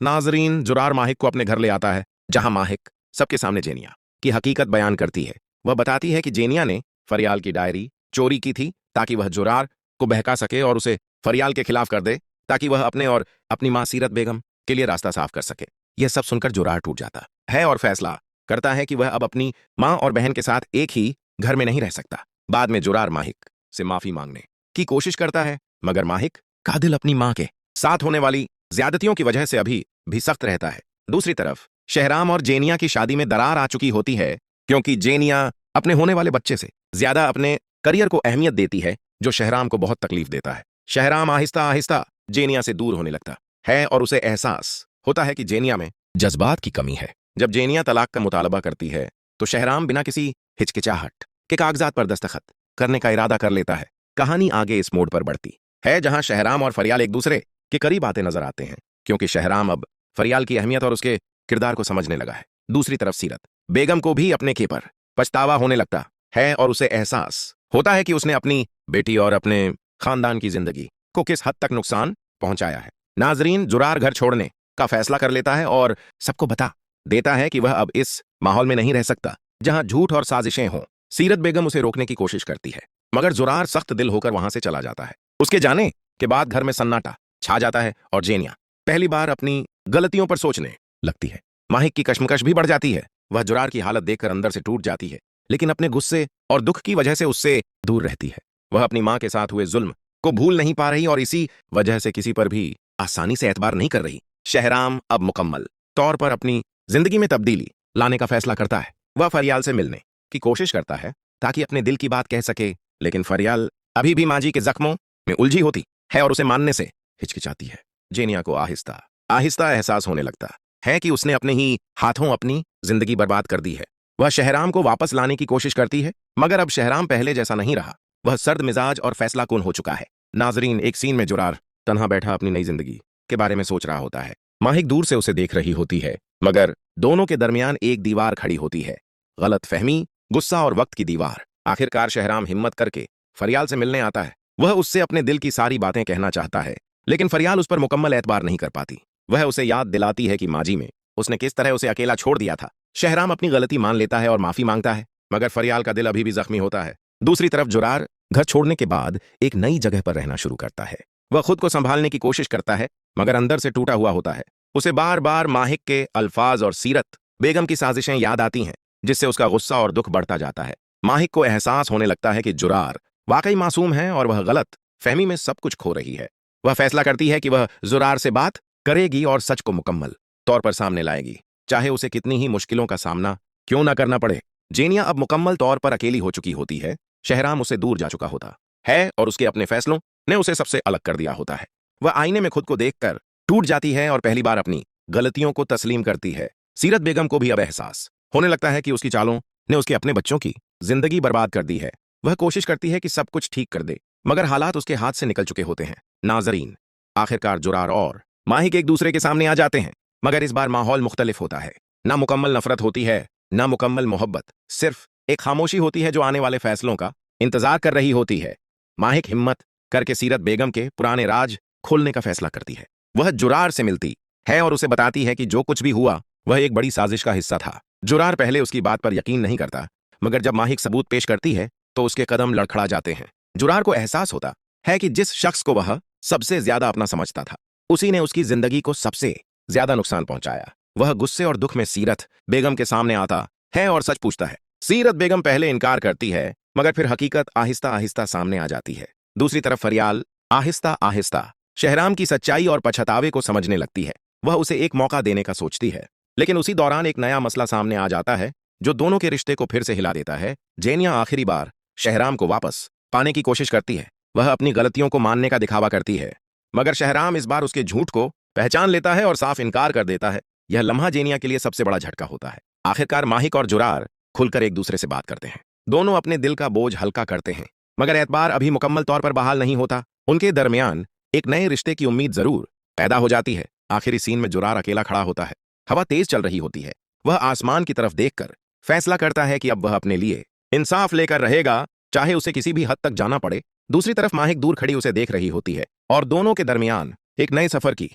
नाजरीन, जुरार माहिक को अपने घर ले आता है, जहां माहिक सबके सामने जेनिया की हकीकत बयान करती है। वह बताती है कि जेनिया ने फरियाल की डायरी चोरी की थी ताकि वह जुरार को बहका सके और उसे फरियाल के खिलाफ कर दे, ताकि वह अपने और अपनी मां सीरत बेगम के लिए रास्ता साफ कर सके। यह सब सुनकर जुरार टूट जाता है और फैसला करता है कि वह अब अपनी मां और बहन के साथ एक ही घर में नहीं रह सकता। बाद में जुरार माहिक से माफी मांगने की कोशिश करता है, मगर माहिक का दिल अपनी मां के साथ होने वाली ज्यादतियों की वजह से अभी भी सख्त रहता है। दूसरी तरफ शहराम और जेनिया की शादी में दरार आ चुकी होती है, क्योंकि जेनिया अपने होने वाले बच्चे से ज्यादा अपने करियर को अहमियत देती है, जो शहराम को बहुत तकलीफ देता है। शहराम आहिस्ता आहिस्ता जेनिया से दूर होने लगता है और उसे एहसास होता है कि जेनिया में जज्बात की कमी है। जब जेनिया तलाक का मुतालबा करती है तो शहराम बिना किसी हिचकिचाहट के कागजात पर दस्तखत करने का इरादा कर लेता है। कहानी आगे इस मोड़ पर बढ़ती है जहां शहराम और फरियाल एक दूसरे के करीब आते नजर आते हैं, क्योंकि शहराम अब फरियाल की अहमियत और उसके किरदार को समझने लगा है। दूसरी तरफ सीरत बेगम को भी अपने के पर पछतावा होने लगता है और उसे एहसास होता है कि उसने अपनी बेटी और अपने खानदान की जिंदगी को किस हद तक नुकसान पहुंचाया है। नाजरीन, जुरार घर छोड़ने का फैसला कर लेता है और सबको बता देता है कि वह अब इस माहौल में नहीं रह सकता जहां झूठ और साजिशें हों। सीरत बेगम उसे रोकने की कोशिश करती है, मगर जुरार सख्त दिल होकर वहां से चला जाता है। उसके जाने के बाद घर में सन्नाटा छा जाता है और जेनिया पहली बार अपनी गलतियों पर सोचने लगती है। माहिक की कश्मकश भी बढ़ जाती है। वह जुरार की हालत देखकर अंदर से टूट जाती है, लेकिन अपने गुस्से और दुख की वजह से उससे दूर रहती है। वह अपनी मां के साथ हुए जुल्म को भूल नहीं पा रही और इसी वजह से किसी पर भी आसानी से एतबार नहीं कर रही। शहराम अब मुकम्मल तौर पर अपनी जिंदगी में तब्दीली लाने का फैसला करता है। वह फरियाल से मिलने की कोशिश करता है ताकि अपने दिल की बात कह सके, लेकिन फरियाल अभी भी माजी के जख्मों में उलझी होती है और उसे मानने से हिचकिचाती है। जेनिया को आहिस्ता आहिस्ता एहसास होने लगता है कि उसने अपने ही हाथों अपनी जिंदगी बर्बाद कर दी है। वह शहराम को वापस लाने की कोशिश करती है, मगर अब शहराम पहले जैसा नहीं रहा। वह सर्द मिजाज और फैसला कुन हो चुका है। नाजरीन, एक सीन में जुरार तन्हा बैठा अपनी नई जिंदगी के बारे में सोच रहा होता है। माहिक दूर से उसे देख रही होती है, मगर दोनों के दरमियान एक दीवार खड़ी होती है, गलत फहमी, गुस्सा और वक्त की दीवार। आखिरकार शहराम हिम्मत करके फरियाल से मिलने आता है। वह उससे अपने दिल की सारी बातें कहना चाहता है, लेकिन फरियाल उस पर मुकम्मल एतबार नहीं कर पाती। वह उसे याद दिलाती है कि माजी में उसने किस तरह उसे अकेला छोड़ दिया था। शहराम अपनी गलती मान लेता है और माफी मांगता है, मगर फरियाल का दिल अभी भी जख्मी होता है। दूसरी तरफ जुरार घर छोड़ने के बाद एक नई जगह पर रहना शुरू करता है। वह खुद को संभालने की कोशिश करता है, मगर अंदर से टूटा हुआ होता है। उसे बार बार माहिक के अल्फाज और सीरत बेगम की साजिशें याद आती हैं, जिससे उसका गुस्सा और दुख बढ़ता जाता है। माहिक को एहसास होने लगता है कि जुरार वाकई मासूम है और वह गलत फहमी में सब कुछ खो रही है। वह फैसला करती है कि वह जुरार से बात करेगी और सच को मुकम्मल तौर पर सामने लाएगी, चाहे उसे कितनी ही मुश्किलों का सामना क्यों ना करना पड़े। जेनिया अब मुकम्मल तौर पर अकेली हो चुकी होती है। शहराम उससे दूर जा चुका होता है और उसके अपने फैसलों ने उसे सबसे अलग कर दिया होता है। वह आईने में खुद को देखकर टूट जाती है और पहली बार अपनी गलतियों को तस्लीम करती है। सीरत बेगम को भी अब एहसास होने लगता है कि उसकी चालों ने उसके अपने बच्चों की जिंदगी बर्बाद कर दी है। वह कोशिश करती है कि सब कुछ ठीक कर दे, मगर हालात उसके हाथ से निकल चुके होते हैं। नाजरीन, आखिरकार जुरार और माहिक एक दूसरे के सामने आ जाते हैं, मगर इस बार माहौल मुख्तलिफ होता है। ना मुकम्मल नफरत होती है, ना मुकम्मल मोहब्बत, सिर्फ एक खामोशी होती है जो आने वाले फैसलों का इंतजार कर रही होती है। माहिक हिम्मत करके सीरत बेगम के पुराने राज खोलने का फैसला करती है। वह जुरार से मिलती है और उसे बताती है कि जो कुछ भी हुआ वह एक बड़ी साजिश का हिस्सा था। जुरार पहले उसकी बात पर यकीन नहीं करता, मगर जब माहिक सबूत पेश करती है तो उसके कदम लड़खड़ा जाते हैं। जुरार को एहसास होता है कि जिस शख्स को वह सबसे ज्यादा अपना समझता था, उसी ने उसकी जिंदगी को सबसे ज्यादा नुकसान पहुंचाया। वह गुस्से और दुख में सीरत बेगम के सामने आता है और सच पूछता है। सीरत बेगम पहले इनकार करती है, मगर फिर हकीकत आहिस्ता आहिस्ता सामने आ जाती है। दूसरी तरफ फरियाल आहिस्ता आहिस्ता शहराम की सच्चाई और पछतावे को समझने लगती है। वह उसे एक मौका देने का सोचती है, लेकिन उसी दौरान एक नया मसला सामने आ जाता है जो दोनों के रिश्ते को फिर से हिला देता है। जेनिया आखिरी बार शहराम को वापस पाने की कोशिश करती है। वह अपनी गलतियों को मानने का दिखावा करती है, मगर शहराम इस बार उसके झूठ को पहचान लेता है और साफ इनकार कर देता है। यह लम्हा जेनिया के लिए सबसे बड़ा झटका होता है। आखिरकार माहिक और जुरार खुलकर एक दूसरे से बात करते हैं। दोनों अपने दिल का बोझ हल्का करते हैं, मगर एतबार अभी मुकम्मल तौर पर बहाल नहीं होता। उनके दरमियान एक नए रिश्ते की उम्मीद जरूर पैदा हो जाती है। आखिरी सीन में जुरार अकेला खड़ा होता है। हवा तेज चल रही होती है। वह आसमान की तरफ देखकर फैसला करता है कि अब वह अपने लिए इंसाफ लेकर रहेगा, चाहे उसे किसी भी हद तक जाना पड़े। दूसरी तरफ माहिक दूर खड़ी उसे देख रही होती है और दोनों के दरमियान एक नए सफर की